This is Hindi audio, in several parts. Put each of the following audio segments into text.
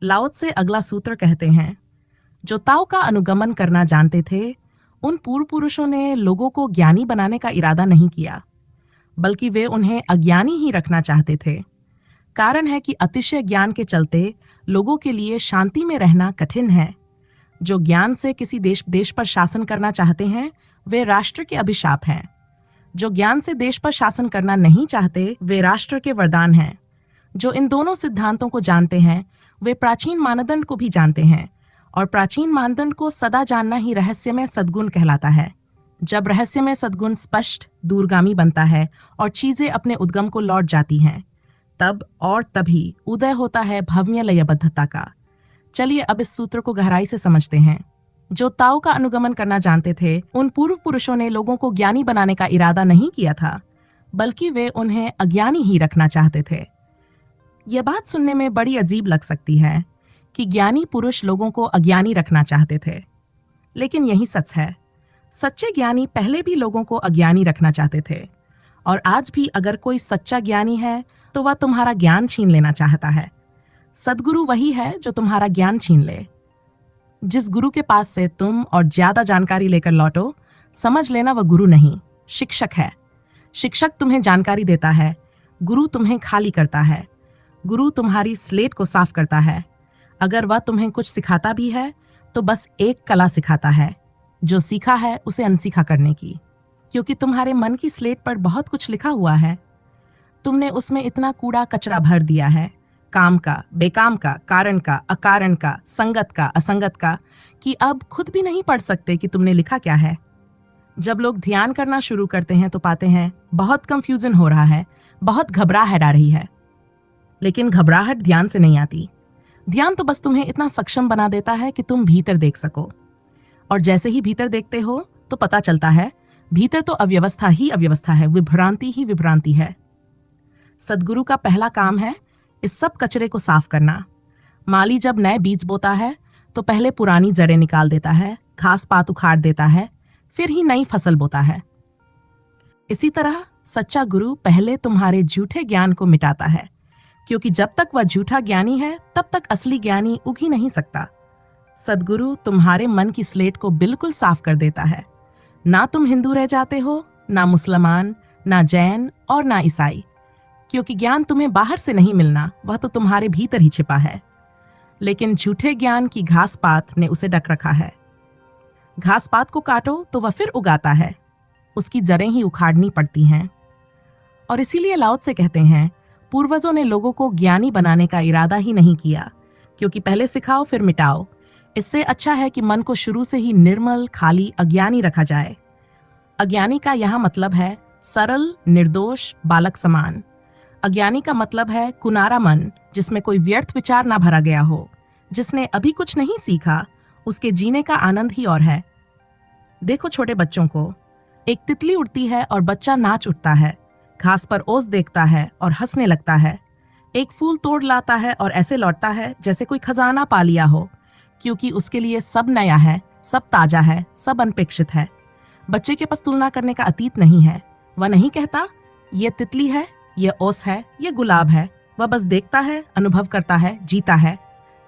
लाओ त्से अगला सूत्र कहते हैं, जो ताओ का अनुगमन करना जानते थे, उन पूर्व पुरुषों ने लोगों को ज्ञानी बनाने का इरादा नहीं किया, बल्कि वे उन्हें अज्ञानी ही रखना चाहते थे। कारण है कि अतिशय ज्ञान के चलते लोगों के लिए शांति में रहना कठिन है। जो ज्ञान से किसी देश पर शासन करना चाहते हैं, वे राष्ट्र के अभिशाप हैं। जो ज्ञान से देश पर शासन करना नहीं चाहते, वे राष्ट्र के वरदान हैं। जो इन दोनों सिद्धांतों को जानते हैं, वे प्राचीन मानदंड को भी जानते हैं, और प्राचीन मानदंड को सदा जानना ही रहस्यमय सद्गुण कहलाता है। जब रहस्यमय सद्गुण स्पष्ट दूरगामी बनता है और चीजें अपने उद्गम को लौट जाती हैं, तब और तभी उदय होता है भव्य लयबद्धता का। चलिए अब इस सूत्र को गहराई से समझते हैं। जो ताओ का अनुगमन करना जानते थे, उन पूर्व पुरुषों ने लोगों को ज्ञानी बनाने का इरादा नहीं किया था, बल्कि वे उन्हें अज्ञानी ही रखना चाहते थे। यह बात सुनने में बड़ी अजीब लग सकती है कि ज्ञानी पुरुष लोगों को अज्ञानी रखना चाहते थे, लेकिन यही सच है। सच्चे ज्ञानी पहले भी लोगों को अज्ञानी रखना चाहते थे, और आज भी अगर कोई सच्चा ज्ञानी है तो वह तुम्हारा ज्ञान छीन लेना चाहता है। सद्गुरु वही है जो तुम्हारा ज्ञान छीन ले। जिस गुरु के पास से तुम और ज्यादा जानकारी लेकर लौटो, समझ लेना वह गुरु नहीं, शिक्षक है। शिक्षक तुम्हें जानकारी देता है, गुरु तुम्हें खाली करता है। गुरु तुम्हारी स्लेट को साफ करता है। अगर वह तुम्हें कुछ सिखाता भी है तो बस एक कला सिखाता है, जो सीखा है उसे अनसीखा करने की, क्योंकि तुम्हारे मन की स्लेट पर बहुत कुछ लिखा हुआ है। तुमने उसमें इतना कूड़ा कचरा भर दिया है, काम का, बेकाम का, कारण का, अकारण का, संगत का, असंगत का, कि अब खुद भी नहीं पढ़ सकते कि तुमने लिखा क्या है। जब लोग ध्यान करना शुरू करते हैं तो पाते हैं बहुत कंफ्यूजन हो रहा है, बहुत घबराहट आ रही है। लेकिन घबराहट ध्यान से नहीं आती। ध्यान तो बस तुम्हें इतना सक्षम बना देता है कि तुम भीतर देख सको, और जैसे ही भीतर देखते हो तो पता चलता है भीतर तो अव्यवस्था ही अव्यवस्था है, विभ्रांति ही विभ्रांति है। सद्गुरु का पहला काम है इस सब कचरे को साफ करना। माली जब नए बीज बोता है तो पहले पुरानी जड़ें निकाल देता है, घास पात उखाड़ देता है, फिर ही नई फसल बोता है। इसी तरह सच्चा गुरु पहले तुम्हारे झूठे ज्ञान को मिटाता है, क्योंकि जब तक वह झूठा ज्ञानी है तब तक असली ज्ञानी उग ही नहीं सकता। सद्गुरु तुम्हारे मन की स्लेट को बिल्कुल साफ कर देता है। ना तुम हिंदू रह जाते हो, ना मुसलमान, ना जैन और ना ईसाई, क्योंकि ज्ञान तुम्हें बाहर से नहीं मिलना, वह तो तुम्हारे भीतर ही छिपा है। लेकिन झूठे ज्ञान की घास पात ने उसे ढक रखा है। घास पात को काटो तो वह फिर उगाता है, उसकी जड़ें ही उखाड़नी पड़ती हैं। और इसीलिए लाओ त्से कहते हैं, पूर्वजों ने लोगों को ज्ञानी बनाने का इरादा ही नहीं किया, क्योंकि पहले सिखाओ फिर मिटाओ। इससे अच्छा है कि मन को शुरू से ही निर्मल, खाली, अज्ञानी रखा जाए। अज्ञानी का यहाँ मतलब है सरल, निर्दोष, बालक समान। अज्ञानी का मतलब है कुनारा मन, जिसमें कोई व्यर्थ विचार ना भरा गया हो, जिसने अभी कुछ नहीं सीखा, उसके जीने का आनंद ही और है। देखो छोटे बच्चों को, एक तितली उड़ती है और बच्चा नाच उठता है, घास पर ओस देखता है और हंसने लगता है। एक फूल तोड़ लाता है और ऐसे लौटता है जैसे कोई खजाना पा लिया हो, क्योंकि उसके लिए सब नया है, सब ताजा है, सब अनपेक्षित है। बच्चे के पास तुलना करने का अतीत नहीं है। वह नहीं कहता ये तितली है, ये ओस है, ये गुलाब है। वह बस देखता है, अनुभव करता है, जीता है।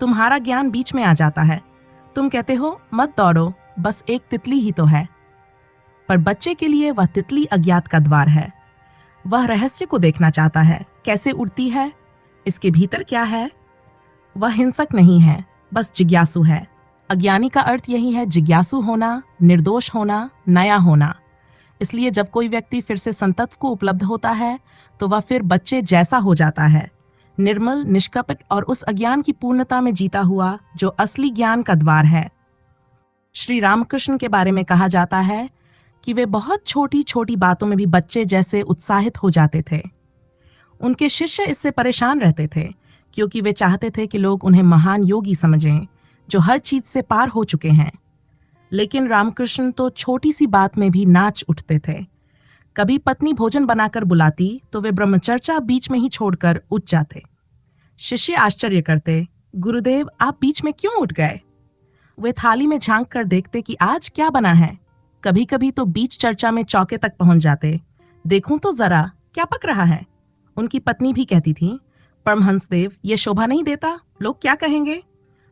तुम्हारा ज्ञान बीच में आ जाता है। तुम कहते हो मत दौड़ो, बस एक तितली ही तो है। पर बच्चे के लिए वह तितली अज्ञात का द्वार है। वह रहस्य को देखना चाहता है, कैसे उड़ती है, इसके भीतर क्या है। वह हिंसक नहीं है, बस जिज्ञासु है। अज्ञानी का अर्थ यही है, जिज्ञासु होना, निर्दोष होना, नया होना। इसलिए जब कोई व्यक्ति फिर से संतत्व को उपलब्ध होता है तो वह फिर बच्चे जैसा हो जाता है, निर्मल, निष्कपट और उस अज्ञान की पूर्णता में जीता हुआ जो असली ज्ञान का द्वार है। श्री रामकृष्ण के बारे में कहा जाता है कि वे बहुत छोटी छोटी बातों में भी बच्चे जैसे उत्साहित हो जाते थे। उनके शिष्य इससे परेशान रहते थे, क्योंकि वे चाहते थे कि लोग उन्हें महान योगी समझें, जो हर चीज से पार हो चुके हैं। लेकिन रामकृष्ण तो छोटी सी बात में भी नाच उठते थे। कभी पत्नी भोजन बनाकर बुलाती तो वे ब्रह्मचर्चा बीच में ही छोड़कर उठ जाते। शिष्य आश्चर्य करते, गुरुदेव आप बीच में क्यों उठ गए? वे थाली में झांक कर देखते कि आज क्या बना है। कभी कभी तो बीच चर्चा में चौके तक पहुंच जाते, देखूं तो जरा क्या पक रहा है। उनकी पत्नी भी कहती थी, परमहंस देव ये शोभा नहीं देता, लोग क्या कहेंगे।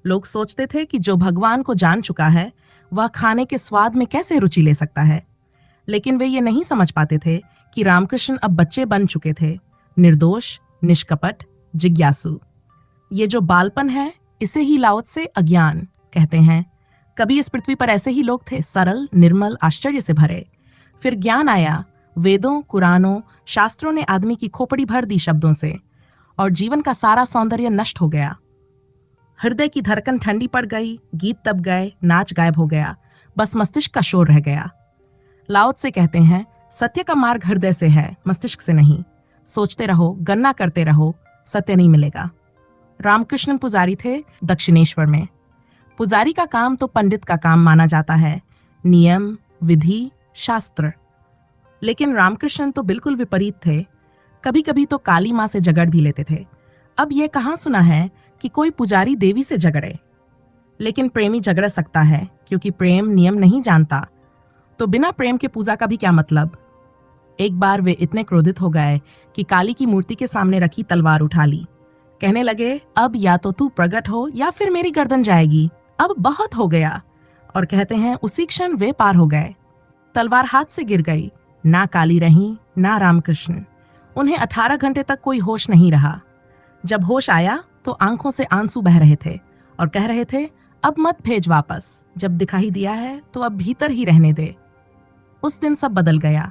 लोग सोचते थे कि जो भगवान को जान चुका है वह खाने के स्वाद में कैसे रुचि ले सकता है, लेकिन वे ये नहीं समझ पाते थे कि रामकृष्ण अब बच्चे बन चुके थे, निर्दोष, निष्कपट, जिज्ञासु। ये जो बालपन है इसे ही लाओ त्से अज्ञान कहते हैं। कभी इस पृथ्वी पर ऐसे ही लोग थे, सरल, निर्मल, आश्चर्य से भरे। फिर ज्ञान आया, वेदों, कुरानों, शास्त्रों ने आदमी की खोपड़ी भर दी शब्दों से, और जीवन का सारा सौंदर्य नष्ट हो गया। हृदय की धड़कन ठंडी पड़ गई, गीत दब गए, नाच गायब हो गया, बस मस्तिष्क का शोर रह गया। लाओ त्से कहते हैं, सत्य का मार्ग हृदय से है, मस्तिष्क से नहीं। सोचते रहो, गणना करते रहो, सत्य नहीं मिलेगा। रामकृष्ण पुजारी थे दक्षिणेश्वर में। पुजारी का काम तो पंडित का काम माना जाता है, नियम, विधि, शास्त्र। लेकिन रामकृष्ण तो बिल्कुल विपरीत थे। कभी कभी तो काली माँ से झगड़ भी लेते थे। अब यह कहाँ सुना है कि कोई पुजारी देवी से झगड़े। लेकिन प्रेमी झगड़ सकता है, क्योंकि प्रेम नियम नहीं जानता। तो बिना प्रेम के पूजा का भी क्या मतलब। एक बार वे इतने क्रोधित हो गए कि काली की मूर्ति के सामने रखी तलवार उठा ली। कहने लगे, अब या तो तू प्रकट हो या फिर मेरी गर्दन जाएगी, अब बहुत हो गया। और कहते हैं उसी क्षण वे पार हो गए। तलवार हाथ से गिर गई। ना काली रही, ना रामकृष्ण। उन्हें 18 घंटे तक कोई होश नहीं रहा। जब होश आया तो आंखों से आंसू बह रहे थे और कह रहे थे, अब मत भेज वापस, जब दिखाई दिया है तो अब भीतर ही रहने दे। उस दिन सब बदल गया।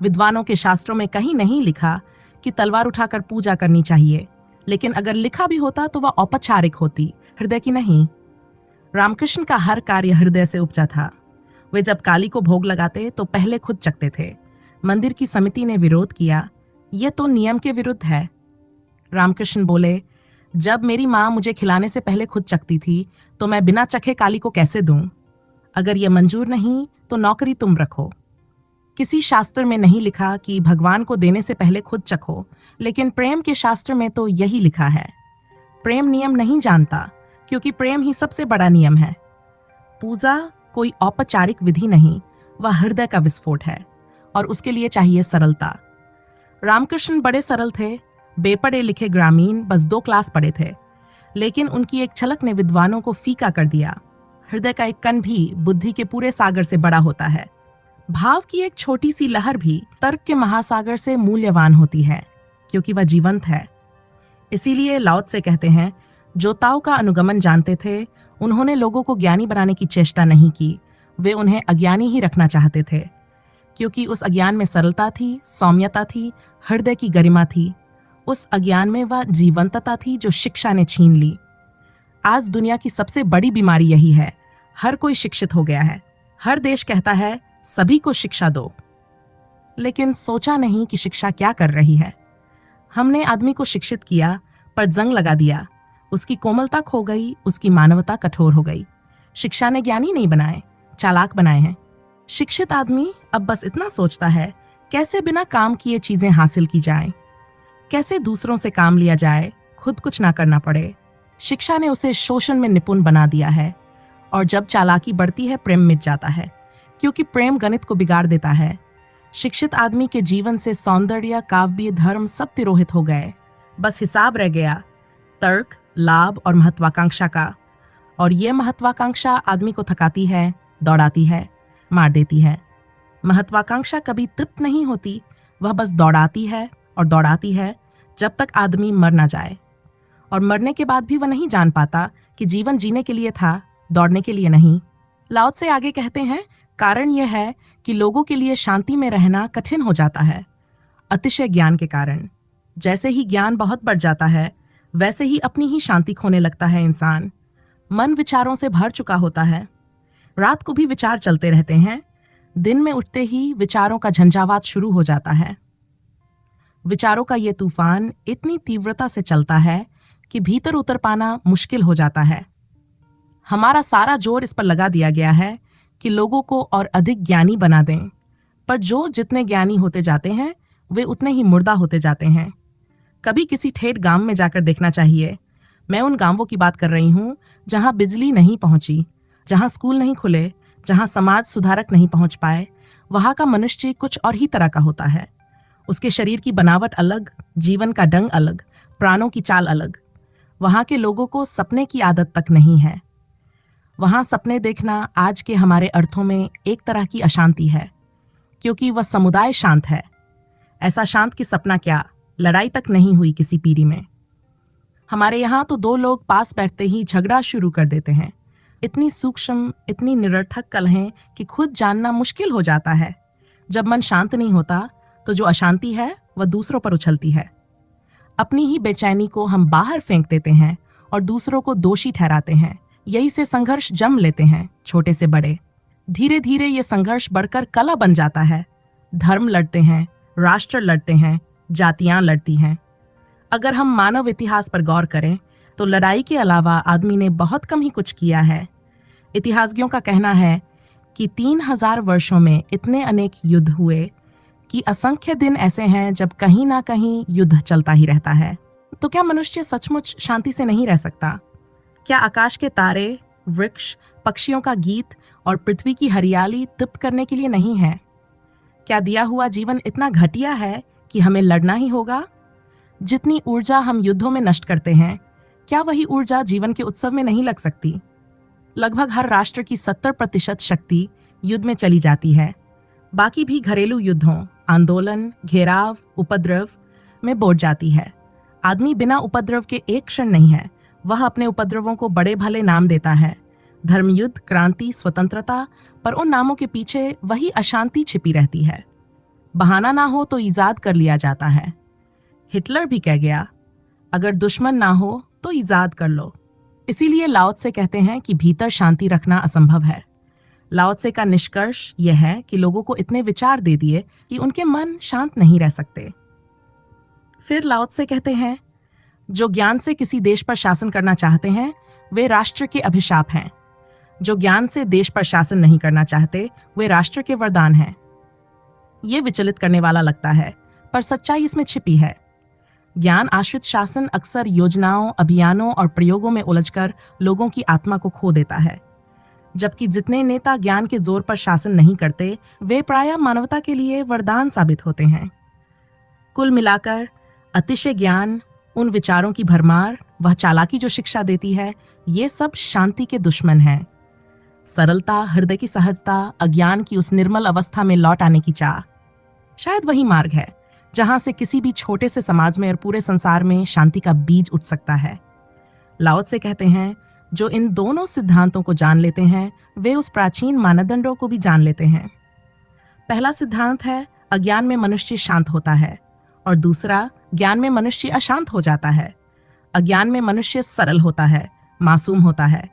विद्वानों के शास्त्रों में कहीं नहीं लिखा कि तलवार उठाकर पूजा करनी चाहिए, लेकिन अगर लिखा भी होता तो वह औपचारिक होती, हृदय की नहीं। रामकृष्ण का हर कार्य हृदय से उपजा था। वे जब काली को भोग लगाते तो पहले खुद चखते थे। मंदिर की समिति ने विरोध किया, यह तो नियम के विरुद्ध है। रामकृष्ण बोले, जब मेरी माँ मुझे खिलाने से पहले खुद चखती थी तो मैं बिना चखे काली को कैसे दूं? अगर यह मंजूर नहीं तो नौकरी तुम रखो। किसी शास्त्र में नहीं लिखा कि भगवान को देने से पहले खुद चखो, लेकिन प्रेम के शास्त्र में तो यही लिखा है। प्रेम नियम नहीं जानता, क्योंकि प्रेम ही सबसे बड़ा नियम है। पूजा कोई औपचारिक विधि नहीं, वह हृदय का विस्फोट है, और उसके लिए चाहिए सरलता। रामकृष्ण बड़े सरल थे, बेपढ़े लिखे ग्रामीण, बस 2 क्लास पढ़े थे, लेकिन उनकी एक झलक ने विद्वानों को फीका कर दिया। हृदय का एक कण भी बुद्धि के पूरे सागर से बड़ा होता है। भाव की एक छोटी सी लहर भी तर्क के महासागर से मूल्यवान होती है, क्योंकि वह जीवंत है। इसीलिए लाओ त्से कहते हैं, जो ताओ का अनुगमन जानते थे उन्होंने लोगों को ज्ञानी बनाने की चेष्टा नहीं की, वे उन्हें अज्ञानी ही रखना चाहते थे, क्योंकि उस अज्ञान में सरलता थी, सौम्यता थी, हृदय की गरिमा थी। उस अज्ञान में वह जीवंतता थी जो शिक्षा ने छीन ली। आज दुनिया की सबसे बड़ी बीमारी यही है, हर कोई शिक्षित हो गया है। हर देश कहता है सभी को शिक्षा दो, लेकिन सोचा नहीं कि शिक्षा क्या कर रही है। हमने आदमी को शिक्षित किया पर जंग लगा दिया, उसकी कोमलता खो गई, उसकी मानवता कठोर हो गई। शिक्षा ने ज्ञानी नहीं बनाए, चालाक बनाए हैं। शिक्षित आदमी अब बस इतना सोचता है, कैसे बिना काम किए चीजें हासिल की जाएं, कैसे दूसरों से काम लिया जाए, खुद कुछ ना करना पड़े। शिक्षा ने उसे शोषण में निपुण बना दिया है, और जब चालाकी बढ़ती है प्रेम मिट जाता है, क्योंकि प्रेम गणित को बिगाड़ देता है। शिक्षित आदमी के जीवन से सौंदर्य, काव्य, धर्म सब तिरोहित हो गए। बस हिसाब रह गया, तर्क, लाभ और महत्वाकांक्षा का। और ये महत्वाकांक्षा आदमी को थकाती है, दौड़ाती है, मार देती है। महत्वाकांक्षा कभी तृप्त नहीं होती, वह बस दौड़ाती है और दौड़ाती है जब तक आदमी मर ना जाए। और मरने के बाद भी वह नहीं जान पाता कि जीवन जीने के लिए था, दौड़ने के लिए नहीं। लाओ त्से आगे कहते हैं, कारण यह है कि लोगों के लिए शांति में रहना कठिन हो जाता है, अतिशय ज्ञान के कारण। जैसे ही ज्ञान बहुत बढ़ जाता है, वैसे ही अपनी ही शांति खोने लगता है इंसान। मन विचारों से भर चुका होता है। रात को भी विचार चलते रहते हैं, दिन में उठते ही विचारों का झंझावात शुरू हो जाता है। विचारों का ये तूफान इतनी तीव्रता से चलता है कि भीतर उतर पाना मुश्किल हो जाता है। हमारा सारा जोर इस पर लगा दिया गया है कि लोगों को और अधिक ज्ञानी बना दें, पर जो जितने ज्ञानी होते जाते हैं वे उतने ही मुर्दा होते जाते हैं। कभी किसी ठेठ गांव में जाकर देखना चाहिए। मैं उन गांवों की बात कर रही हूँ जहाँ बिजली नहीं पहुंची, जहाँ स्कूल नहीं खुले, जहाँ समाज सुधारक नहीं पहुंच पाए। वहाँ का मनुष्य कुछ और ही तरह का होता है। उसके शरीर की बनावट अलग, जीवन का ढंग अलग, प्राणों की चाल अलग। वहां के लोगों को सपने की आदत तक नहीं है। वहां सपने देखना आज के हमारे अर्थों में एक तरह की अशांति है, क्योंकि वह समुदाय शांत है। ऐसा शांत कि सपना क्या, लड़ाई तक नहीं हुई किसी पीढ़ी में। हमारे यहाँ तो दो लोग पास बैठते ही झगड़ा शुरू कर देते हैं। इतनी सूक्ष्म, इतनी निरर्थक कलहें कि खुद जानना मुश्किल हो जाता है। जब मन शांत नहीं होता तो जो अशांति है वह दूसरों पर उछलती है। अपनी ही बेचैनी को हम बाहर फेंक देते हैं और दूसरों को दोषी ठहराते हैं। यही से संघर्ष जम लेते हैं, छोटे से बड़े। धीरे धीरे ये संघर्ष बढ़कर कलह बन जाता है। धर्म लड़ते हैं, राष्ट्र लड़ते हैं, जातियां लड़ती हैं। अगर हम मानव इतिहास पर गौर करें तो लड़ाई के अलावा आदमी ने बहुत कम ही कुछ किया है। इतिहासज्ञों का कहना है कि 3000 वर्षों में इतने अनेक युद्ध हुए कि असंख्य दिन ऐसे हैं जब कहीं ना कहीं युद्ध चलता ही रहता है। तो क्या मनुष्य सचमुच शांति से नहीं रह सकता? क्या आकाश के तारे, वृक्ष, पक्षियों का गीत और पृथ्वी की हरियाली तृप्त करने के लिए नहीं है? क्या दिया हुआ जीवन इतना घटिया है कि हमें लड़ना ही होगा? जितनी ऊर्जा हम युद्धों में नष्ट करते हैं, क्या वही ऊर्जा जीवन के उत्सव में नहीं लग सकती? लगभग हर राष्ट्र की 70% शक्ति युद्ध में चली जाती है। बाकी भी घरेलू युद्धों, आंदोलन, घेराव, उपद्रव में बोट जाती है। आदमी बिना उपद्रव के एक क्षण नहीं है। वह अपने उपद्रवों को बड़े भले नाम देता है, धर्मयुद्ध, क्रांति, स्वतंत्रता, पर उन नामों के पीछे वही अशांति छिपी रहती है। बहाना ना हो तो ईजाद कर लिया जाता है। हिटलर भी कह गया, अगर दुश्मन ना हो तो ईजाद कर लो। इसीलिए लाओ त्से कहते हैं कि भीतर शांति रखना असंभव है। लाओ त्से का निष्कर्ष यह है कि लोगों को इतने विचार दे दिए कि उनके मन शांत नहीं रह सकते। फिर लाओ त्से कहते हैं, जो ज्ञान से किसी देश पर शासन करना चाहते हैं वे राष्ट्र के अभिशाप हैं। जो ज्ञान से देश पर शासन नहीं करना चाहते वे राष्ट्र के वरदान हैं। ये विचलित करने वाला लगता है, पर सच्चाई इसमें छिपी है। ज्ञान आश्रित शासन अक्सर योजनाओं, अभियानों और प्रयोगों में उलझकर लोगों की आत्मा को खो देता है, जबकि जितने नेता ज्ञान के जोर पर शासन नहीं करते वे प्रायः मानवता के लिए वरदान साबित होते हैं। कुल मिलाकर अतिशय ज्ञान, उन विचारों की भरमार, वह चालाकी जो शिक्षा देती है, ये सब शांति के दुश्मन हैं। सरलता, हृदय की सहजता, अज्ञान की उस निर्मल अवस्था में लौट आने की चाह, शायद वही मार्ग है जहां से किसी भी छोटे से समाज में और पूरे संसार में शांति का बीज उठ सकता है। लाओ त्से कहते हैं, जो इन दोनों सिद्धांतों को जान लेते हैं वे उस प्राचीन मानदंडों को भी जान लेते हैं। पहला सिद्धांत है, अज्ञान में मनुष्य शांत होता है, और दूसरा, ज्ञान में मनुष्य अशांत हो जाता है। अज्ञान में मनुष्य सरल होता है, मासूम होता है।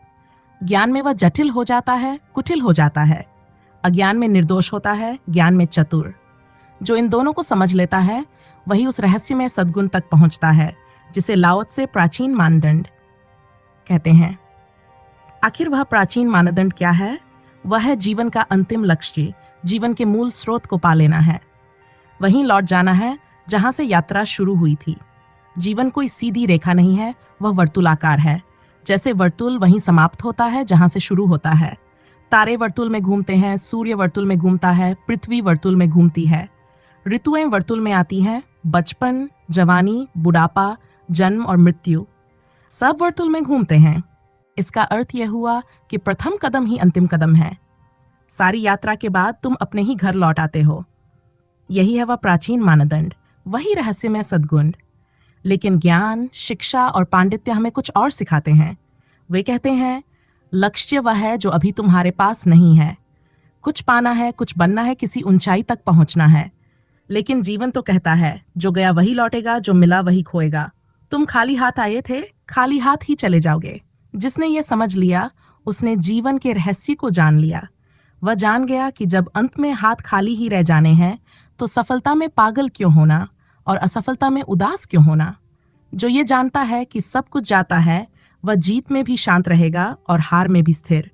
ज्ञान में वह जटिल हो जाता है, कुटिल हो जाता है। अज्ञान में निर्दोष होता है, ज्ञान में चतुर। जो इन दोनों को समझ लेता है वही उस रहस्यमय सद्गुण तक पहुंचता है जिसे लाओ त्से प्राचीन मानदंड कहते हैं। आखिर वह प्राचीन मानदंड क्या है? वह है जीवन का अंतिम लक्ष्य, जीवन के मूल स्रोत को पा लेना है। वहीं लौट जाना है जहां से यात्रा शुरू हुई थी। जीवन कोई सीधी रेखा नहीं है, वह वर्तुलाकार है। जैसे वर्तुल वहीं समाप्त होता है जहां से शुरू होता है। तारे वर्तुल में घूमते हैं, सूर्य वर्तुल में घूमता है, पृथ्वी वर्तुल में घूमती है। ऋतुएं वर्तुल में आती हैं, बचपन, जवानी, बुढ़ापा, जन्म और मृत्यु सब वर्तुल में घूमते हैं। इसका अर्थ यह हुआ कि प्रथम कदम ही अंतिम कदम है। सारी यात्रा के बाद तुम अपने ही घर लौट आते हो। यही है वह प्राचीन मानदंड, वही रहस्यमय सद्गुण। लेकिन ज्ञान, शिक्षा और पांडित्य हमें कुछ और सिखाते हैं। वे कहते हैं, लक्ष्य वह है जो अभी तुम्हारे पास नहीं है। कुछ पाना है, कुछ बनना है, किसी ऊंचाई तक पहुंचना है। लेकिन जीवन तो कहता है, जो गया वही लौटेगा, जो मिला वही खोएगा। तुम खाली हाथ आए थे, खाली हाथ ही चले जाओगे। जिसने ये समझ लिया उसने जीवन के रहस्य को जान लिया। वह जान गया कि जब अंत में हाथ खाली ही रह जाने हैं तो सफलता में पागल क्यों होना और असफलता में उदास क्यों होना। जो ये जानता है कि सब कुछ जाता है वह जीत में भी शांत रहेगा और हार में भी स्थिर।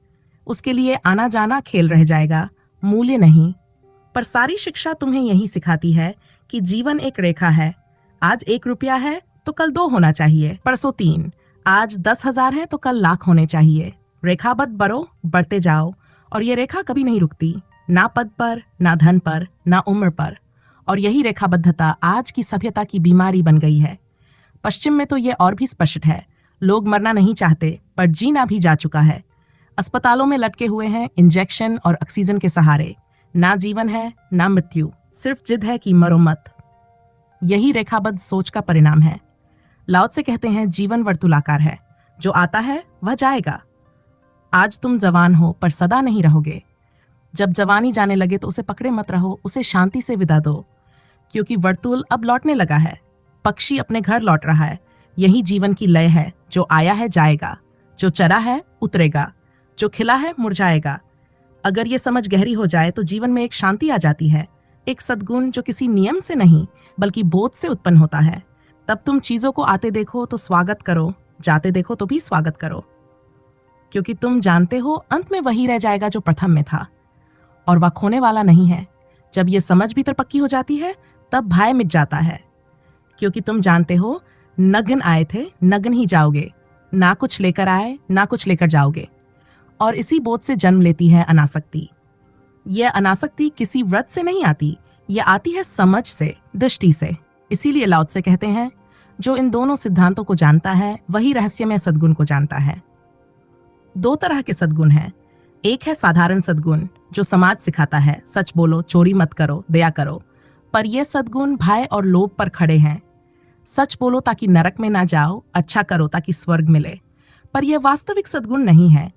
उसके लिए आना जाना खेल रह जाएगा, मूल्य नहीं। पर सारी शिक्षा तुम्हें यही सिखाती है कि जीवन एक रेखा है। आज 1 रुपया है तो कल 2 होना चाहिए, परसों 3। आज 10,000 है तो कल लाख होने चाहिए। रेखाबद्ध बढ़ो, बढ़ते जाओ, और ये रेखा कभी नहीं रुकती, ना पद पर, ना धन पर, ना उम्र पर। और यही रेखाबद्धता आज की सभ्यता की बीमारी बन गई है। पश्चिम में तो ये और भी स्पष्ट है। लोग मरना नहीं चाहते, पर जीना भी जा चुका है। अस्पतालों में लटके हुए हैं इंजेक्शन और ऑक्सीजन के सहारे। ना जीवन है ना मृत्यु, सिर्फ जिद है कि मरो मत। यही रेखाबद्ध सोच का परिणाम है। लाओ त्से कहते हैं जीवन वर्तुलाकार है, जो आता है वह जाएगा। आज तुम जवान हो पर सदा नहीं रहोगे। जब जवानी जाने लगे तो उसे पकड़े मत रहो, उसे शांति से विदा दो, क्योंकि वर्तुल अब लौटने लगा है। पक्षी अपने घर लौट रहा है। यही जीवन की लय है, जो आया है जाएगा, जो चरा है उतरेगा, जो खिला है मुरझाएगा। अगर ये समझ गहरी हो जाए तो जीवन में एक शांति आ जाती है, एक सद्गुण जो किसी नियम से नहीं बल्कि बोध से उत्पन्न होता है। तब तुम चीजों को आते देखो तो स्वागत करो, जाते देखो तो भी स्वागत करो, क्योंकि तुम जानते हो अंत में वही रह जाएगा जो प्रथम में था, और वह खोने वाला नहीं है। जब ये समझ भीतर पक्की हो जाती है तब भय मिट जाता है, क्योंकि तुम जानते हो नग्न आए थे नग्न ही जाओगे, ना कुछ लेकर आए ना कुछ लेकर जाओगे। और इसी बोध से जन्म लेती है अनासक्ति। यह अनासक्ति किसी व्रत से नहीं आती, यह आती है समझ से, दृष्टि से। इसीलिए लाओ त्से कहते हैं जो इन दोनों सिद्धांतों को जानता है वही रहस्यमय सद्गुण को जानता है। दो तरह के सद्गुण हैं। एक है साधारण सद्गुण जो समाज सिखाता है, सच बोलो, चोरी मत करो, दया करो, पर यह सद्गुण भय और लोभ पर खड़े हैं। सच बोलो ताकि नरक में ना जाओ, अच्छा करो ताकि स्वर्ग मिले, पर यह वास्तविक सद्गुण नहीं है।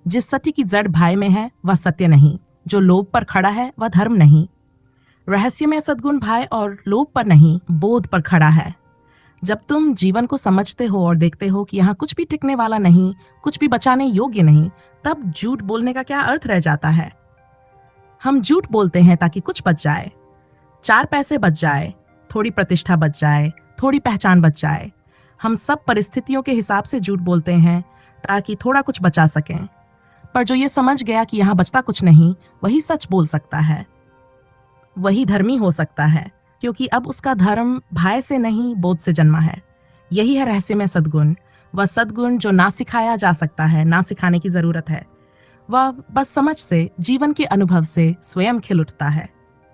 जिस सत्य की जड़ भय में है वह सत्य नहीं, जो लोभ पर खड़ा है वह धर्म नहीं। रहस्यमय सद्गुण भय और लोभ पर नहीं, बोध पर खड़ा है। जब तुम जीवन को समझते हो और देखते हो कि यहाँ कुछ भी टिकने वाला नहीं, कुछ भी बचाने योग्य नहीं, तब झूठ बोलने का क्या अर्थ रह जाता है। हम झूठ बोलते हैं ताकि कुछ बच जाए, 4 पैसे बच जाए, थोड़ी प्रतिष्ठा बच जाए, थोड़ी पहचान बच जाए। हम सब परिस्थितियों के हिसाब से झूठ बोलते हैं ताकि थोड़ा कुछ बचा सकें। पर जो ये समझ गया कि यहाँ बचता कुछ नहीं, वही सच बोल सकता है, वही धर्मी हो सकता है, क्योंकि अब उसका धर्म भय से नहीं बोध से जन्मा है। यही है रहस्यमय सद्गुण, वह सद्गुण जो ना सिखाया जा सकता है, ना सिखाने की जरूरत है। वह बस समझ से, जीवन के अनुभव से स्वयं खिल उठता है।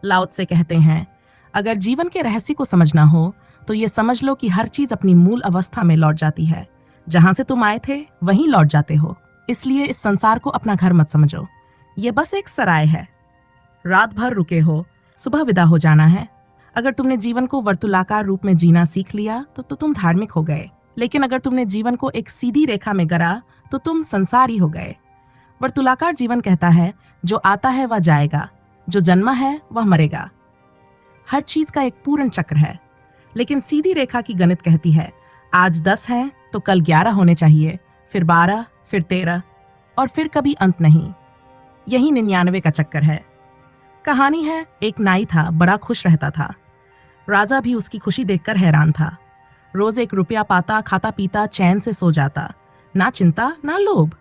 लाओ त्से कहते हैं अगर जीवन के रहस्य को समझना हो तो ये समझ लो कि हर चीज अपनी मूल अवस्था में लौट जाती है। जहां से तुम आए थे वहीं लौट जाते हो। इसलिए इस संसार को अपना घर मत समझो, ये बस एक सराय है। रात भर रुके हो, सुबह विदा हो जाना है। अगर तुमने जीवन को वर्तुलाकार रूप में जीना सीख लिया तो तुम धार्मिक हो गए, लेकिन अगर तुमने जीवन को एक सीधी रेखा में गढ़ा तो तुम संसारी हो गए। वर्तुलाकार जीवन कहता है जो आता है वह जाएगा, जो जन्मा है वह मरेगा। हर चीज का एक पूर्ण चक्र है। लेकिन सीधी रेखा की गणित कहती है आज 10 हैं तो कल 11 होने चाहिए, फिर 12, फिर 13 और फिर कभी अंत नहीं। यही 99 का चक्कर है। कहानी है, एक नाई था, बड़ा खुश रहता था। राजा भी उसकी खुशी देखकर हैरान था। रोज 1 रुपया पाता, खाता पीता, चैन से सो जाता, ना चिंता ना लोभ।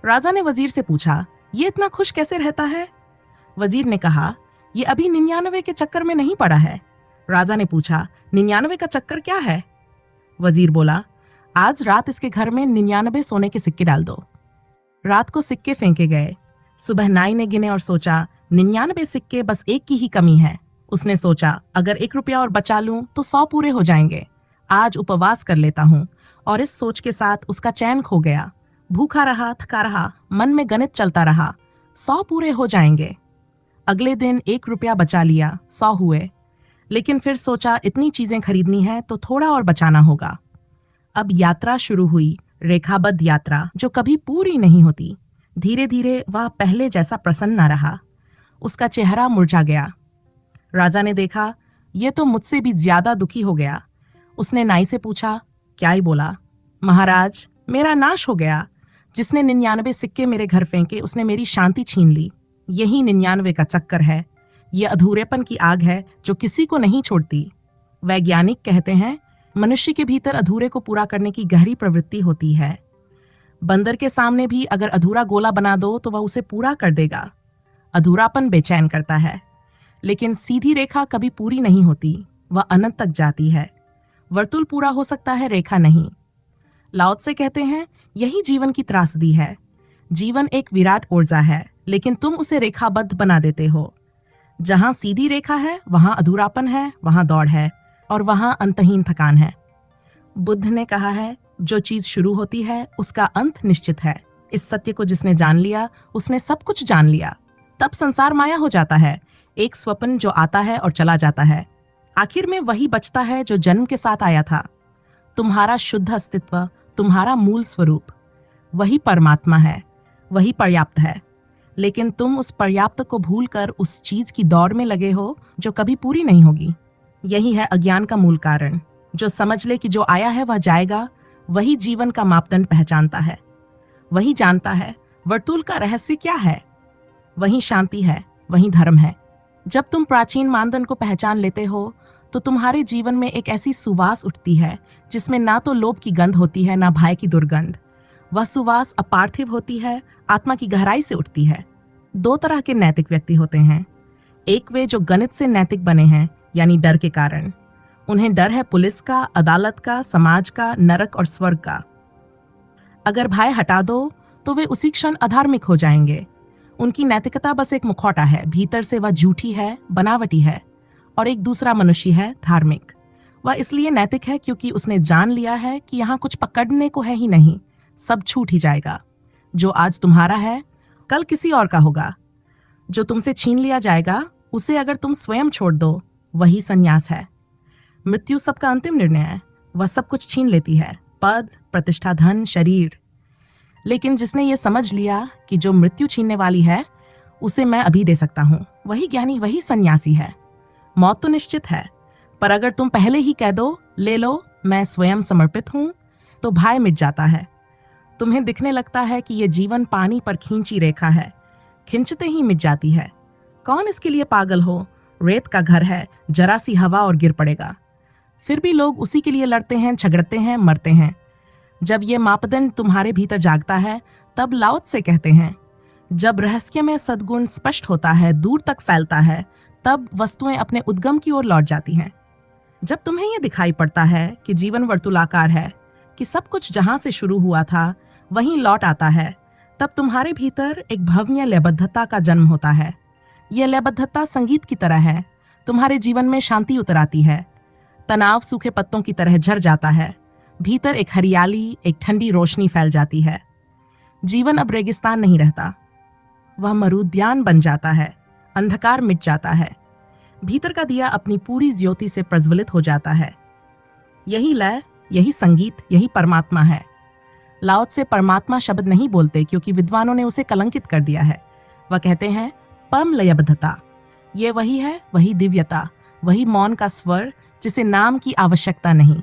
राजा ने वजीर से पूछा ये इतना खुश कैसे रहता है। वजीर ने कहा ये अभी 99 के चक्कर में नहीं पड़ा है। राजा ने पूछा 99 का चक्कर क्या है। वजीर बोला आज रात इसके घर में 99 सोने के सिक्के डाल दो। रात को सिक्के फेंके गए। सुबह नाई ने गिने और सोचा 99 सिक्के, बस एक की ही कमी है। उसने सोचा अगर 1 रुपया और बचा लूं तो 100 पूरे हो जाएंगे। आज उपवास कर लेता हूं। और इस सोच के साथ उसका चैन खो गया। भूखा रहा, थका रहा, मन में गणित चलता रहा, 100 पूरे हो जाएंगे। अगले दिन 1 रुपया बचा लिया, 100 हुए। लेकिन फिर सोचा इतनी चीजें खरीदनी है तो थोड़ा और बचाना होगा। अब यात्रा शुरू हुई, रेखाबद्ध यात्रा जो कभी पूरी नहीं होती। धीरे धीरे वह पहले जैसा प्रसन्न न रहा। उसका चेहरा मुरझा गया। राजा ने देखा ये तो मुझसे भी ज्यादा दुखी हो गया। उसने नाई से पूछा क्या ही बोला। महाराज मेरा नाश हो गया। जिसने 99 सिक्के मेरे घर फेंके उसने मेरी शांति छीन ली। यही 99 का चक्कर है। यह अधूरेपन की आग है जो किसी को नहीं छोड़ती। वैज्ञानिक कहते हैं मनुष्य के भीतर अधूरे को पूरा करने की गहरी प्रवृत्ति होती है। बंदर के सामने भी अगर अधूरा गोला बना दो तो वह उसे पूरा कर देगा। अधूरापन बेचैन करता है। लेकिन सीधी रेखा कभी पूरी नहीं होती, वह अनंत तक जाती है। वर्तुल पूरा हो सकता है, रेखा नहीं। लाओ त्से कहते हैं यही जीवन की त्रासदी है। जीवन एक विराट ऊर्जा है, लेकिन तुम उसे रेखाबद्ध बना देते हो। जहां सीधी रेखा है वहां अधूरापन है, वहां दौड़ है और वहां अंतहीन थकान है। बुद्ध ने कहा है जो चीज शुरू होती है उसका अंत निश्चित है। इस सत्य को जिसने जान लिया उसने सब कुछ जान लिया। तब संसार माया हो जाता है, एक स्वप्न जो आता है और चला जाता है। आखिर में वही बचता है जो जन्म के साथ आया था। तुम्हारा शुद्ध अस्तित्व, तुम्हारा मूल स्वरूप, वही परमात्मा है, वही पर्याप्त है। लेकिन तुम उस पर्याप्त को भूलकर उस चीज की दौड़ में लगे हो जो कभी पूरी नहीं होगी। यही है अज्ञान का मूल कारण। जो समझ ले कि जो आया है वह जाएगा, वही जीवन का मापदंड पहचानता है। वही जानता है वर्तुल का रहस्य क्या है। वही शांति है, वही धर्म है। जब तुम प्राचीन मानदंड को पहचान लेते हो तो तुम्हारे जीवन में एक ऐसी सुवास उठती है जिसमें ना तो लोभ की गंध होती है, ना भय की दुर्गंध। वह सुवास अपार्थिव होती है, आत्मा की गहराई से उठती है। दो तरह के नैतिक व्यक्ति होते हैं। एक वे जो गणित से नैतिक बने हैं, यानी डर के कारण। उन्हें डर है पुलिस का, अदालत का, समाज का, नरक और स्वर्ग का। अगर भय हटा दो तो वे उसी क्षण अधार्मिक हो जाएंगे। उनकी नैतिकता बस एक मुखौटा है, भीतर से वह झूठी है, बनावटी है। और एक दूसरा मनुष्य है धार्मिक। वह इसलिए नैतिक है क्योंकि उसने जान लिया है कि यहाँ कुछ पकड़ने को है ही नहीं, सब छूट ही जाएगा। जो आज तुम्हारा है कल किसी और का होगा। जो तुमसे छीन लिया जाएगा उसे अगर तुम स्वयं छोड़ दो, वही संन्यास है। मृत्यु सबका अंतिम निर्णय है। वह सब कुछ छीन लेती है, पद, प्रतिष्ठा, धन, शरीर। लेकिन जिसने ये समझ लिया कि जो मृत्यु छीनने वाली है उसे मैं अभी दे सकता हूँ, वही ज्ञानी, वही सन्यासी है। मौत तो निश्चित है, पर अगर तुम पहले ही कह दो ले लो, मैं स्वयं समर्पित हूँ, तो भय मिट जाता है। तुम्हें दिखने लगता है कि ये जीवन पानी पर खींची रेखा है, खिंचते ही मिट जाती है। कौन इसके लिए पागल हो, रेत का घर है, जरा सी हवा और गिर पड़ेगा। फिर भी लोग उसी के लिए लड़ते हैं, झगड़ते हैं, मरते हैं। जब ये मापदंड तुम्हारे भीतर जागता है तब लाओ त्से कहते हैं, जब रहस्य में सद्गुण स्पष्ट होता है, दूर तक फैलता है, तब वस्तुएं अपने उद्गम की ओर लौट जाती हैं। जब तुम्हें यह दिखाई पड़ता है कि जीवन वर्तुलाकार है, कि सब कुछ जहां से शुरू हुआ था वहीं लौट आता है, तब तुम्हारे भीतर एक भव्य लयबद्धता का जन्म होता है। यह लयबद्धता संगीत की तरह है, तुम्हारे जीवन में शांति उतर आती है। तनाव सूखे पत्तों की तरह झड़ जाता है, भीतर एक हरियाली, एक ठंडी रोशनी फैल जाती है। जीवन अब रेगिस्तान नहीं रहता, वह मरुद्यान बन जाता है। अंधकार मिट जाता है, भीतर का दिया अपनी पूरी ज्योति से प्रज्वलित हो जाता है। यही लय, यही संगीत, यही परमात्मा है। लाओ त्से परमात्मा शब्द नहीं बोलते क्योंकि विद्वानों ने उसे कलंकित कर दिया है। वह कहते हैं परम लयबद्धता। ये वही है, वही दिव्यता, वही मौन का स्वर जिसे नाम की आवश्यकता नहीं।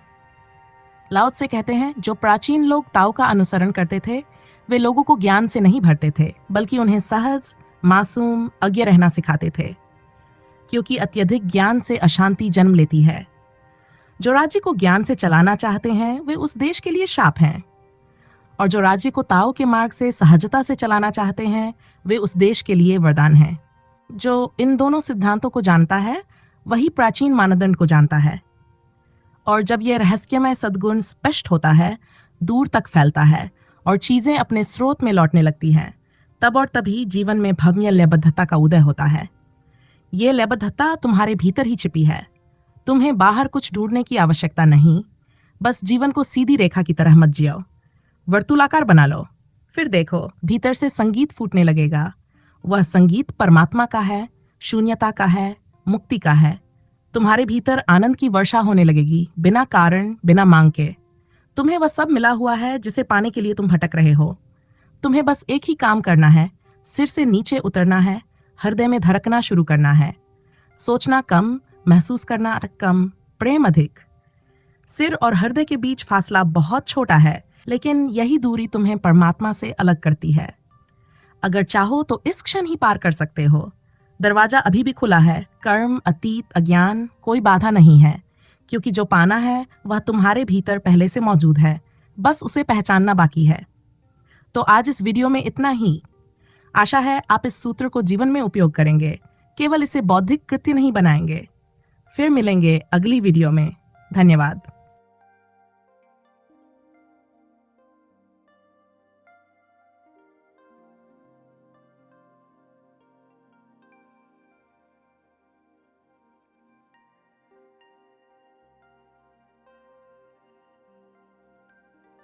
लाओ त्से कहते हैं जो प्राचीन लोग ताओ का अनुसरण करते थे वे लोगों को ज्ञान से नहीं भरते थे, बल्कि उन्हें सहज, मासूम, अज्ञ रहना सिखाते थे। क्योंकि अत्यधिक ज्ञान से अशांति जन्म लेती है। जो राज्य को ज्ञान से चलाना चाहते हैं वे उस देश के लिए शाप हैं, और जो राज्य को ताओ के मार्ग से सहजता से चलाना चाहते हैं वे उस देश के लिए वरदान हैं। जो इन दोनों सिद्धांतों को जानता है वही प्राचीन मानदंड को जानता है। और जब यह रहस्यमय सद्गुण स्पष्ट होता है, दूर तक फैलता है और चीजें अपने स्रोत में लौटने लगती हैं, तब और तभी जीवन में भव्य लयबद्धता का उदय होता है। ये लयबद्धता तुम्हारे भीतर ही छिपी है। तुम्हें बाहर कुछ ढूंढने की आवश्यकता नहीं, बस जीवन को सीधी रेखा की तरह मत जियो, वर्तुलाकार बना लो। फिर देखो भीतर से संगीत फूटने लगेगा। वह संगीत परमात्मा का है, शून्यता का है, मुक्ति का है। तुम्हारे भीतर आनंद की वर्षा होने लगेगी, बिना कारण, बिना मांग के। तुम्हें वह सब मिला हुआ है जिसे पाने के लिए तुम भटक रहे हो। तुम्हें बस एक ही काम करना है, सिर से नीचे उतरना है, हृदय में धड़कना शुरू करना है। सोचना कम, महसूस करना कम, प्रेम अधिक। सिर और हृदय के बीच फासला बहुत छोटा है, लेकिन यही दूरी तुम्हें परमात्मा से अलग करती है। अगर चाहो तो इस क्षण ही पार कर सकते हो। दरवाजा अभी भी खुला है। कर्म, अतीत, अज्ञान, कोई बाधा नहीं है, क्योंकि जो पाना है वह तुम्हारे भीतर पहले से मौजूद है, बस उसे पहचानना बाकी है। तो आज इस वीडियो में इतना ही। आशा है आप इस सूत्र को जीवन में उपयोग करेंगे, केवल इसे बौद्धिक कृत्य नहीं बनाएंगे। फिर मिलेंगे अगली वीडियो में। धन्यवाद।